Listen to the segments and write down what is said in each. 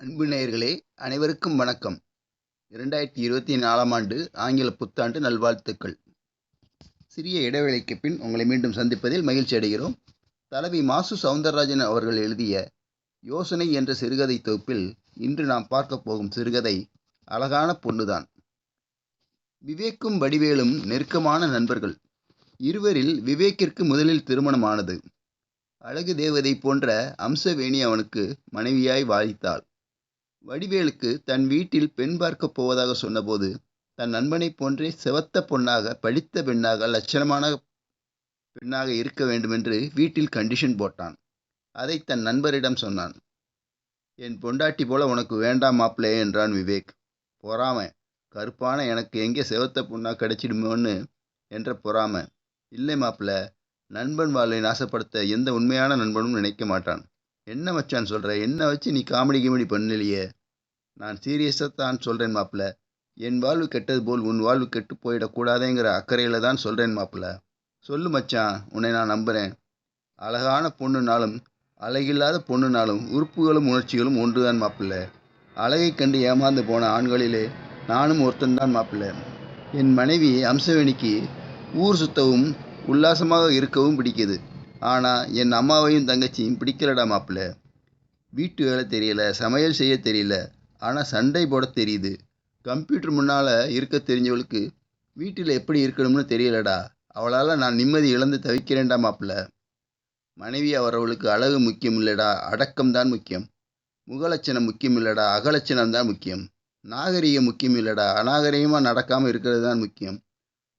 அன்பு நேயர்களே, அனைவருக்கும் வணக்கம். 2024ஆம் ஆண்டு ஆங்கில புத்தாண்டு நல்வாழ்த்துக்கள். சிறிய இடைவேளைக்குப் பின் உங்களை மீண்டும் சந்திப்பதில் மகிழ்ச்சி அடைகிறோம். தலைவி மாசு சவுந்தரராஜன் அவர்கள் எழுதிய யோசனை என்ற சிறுகதை தொகுப்பில் இன்று நாம் பார்க்கப் போகும் சிறுகதை அழகான பொண்ணுதான். விவேக்கும் வடிவேலும் நெருக்கமான நண்பர்கள். இருவரில் விவேக்கிற்கு முதலில் திருமணமானது. அழகு தேவதை போன்ற அம்சவேணி அவனுக்கு மனைவியாய் வாய்த்தாள். வடிவேலுக்கு தன் வீட்டில் பெண் பார்க்கப் போவதாக சொன்னபோது தன் நண்பனைப் போன்றே செவத்த பொண்ணாக, படித்த பெண்ணாக, லட்சணமான பெண்ணாக இருக்க வேண்டுமென்று வீட்டில் கண்டிஷன் போட்டான். அதை தன் நண்பரிடம் சொன்னான். என் பொண்டாட்டி போல உனக்கு வேண்டாம் மாப்பிள்ளை என்றான் விவேக். பொறாமை. கருப்பான எனக்கு எங்கே செவத்த பொண்ணா கிடைச்சிடுமோன்னு என்ற பொறாமை. இல்லை மாப்பிள்ள, நண்பன் வாழ்வை நாசப்படுத்த எந்த உண்மையான நண்பனும் நினைக்க மாட்டான். என்ன மச்சான் சொல்ற? என்ன வச்சு நீ காமெடி கிமெடி பண்ணலையே? நான் சீரியஸாக தான் சொல்கிறேன் மாப்பிள்ள. என் வாழ்வு கெட்டது போல் உன் வாழ்வு கெட்டு போயிடக்கூடாதேங்கிற அக்கறையில் தான் சொல்கிறேன் மாப்பிள்ள. சொல்லு மச்சான், உன்னை நான் நம்புகிறேன். அழகான பொண்ணுனாலும் அழகில்லாத பொண்ணுனாலும் உறுப்புகளும் உணர்ச்சிகளும் ஒன்றுதான் மாப்பிள்ள. அழகை கண்டு ஏமாந்து போன ஆண்களிலே நானும் ஒருத்தன்தான் மாப்பிள்ள. என் மனைவி அம்சவேணிக்கு ஊர் சுத்தவும் உல்லாசமாக இருக்கவும் பிடிக்குது. ஆனால் என் அம்மாவையும் தங்கச்சியும் பிடிக்கலடா மாப்பிள்ள. வீட்டு வேலை தெரியல, சமையல் செய்ய தெரியல, ஆனால் சண்டை போட தெரியுது. கம்ப்யூட்டர் முன்னால் இருக்க தெரிஞ்சவளுக்கு வீட்டில் எப்படி இருக்கணும்னு தெரியலடா. அவளால் நான் நிம்மதி இழந்து தவிக்கிறேன்டா மாப்பிள்ள. மனைவி அவரவளுக்கு அழகு முக்கியம் இல்லடா, அடக்கம்தான் முக்கியம். முகலட்சணம் முக்கியம் இல்லடா, அகலட்சணம்தான் முக்கியம். நாகரிகம் முக்கியம் இல்லடா, அநாகரிகமாக நடக்காமல் இருக்கிறது தான் முக்கியம்.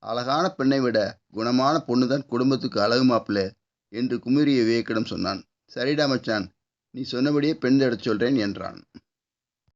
அழகான பெண்ணை விட குணமான பொண்ணு தான் குடும்பத்துக்கு அழகு மாப்பிள்ள என்று குமுறிய விவேக்கிடம் சொன்னான். சரிடா மச்சான், நீ சொன்னபடியே பெண் தேடச் சொல்கிறேன் என்றான்.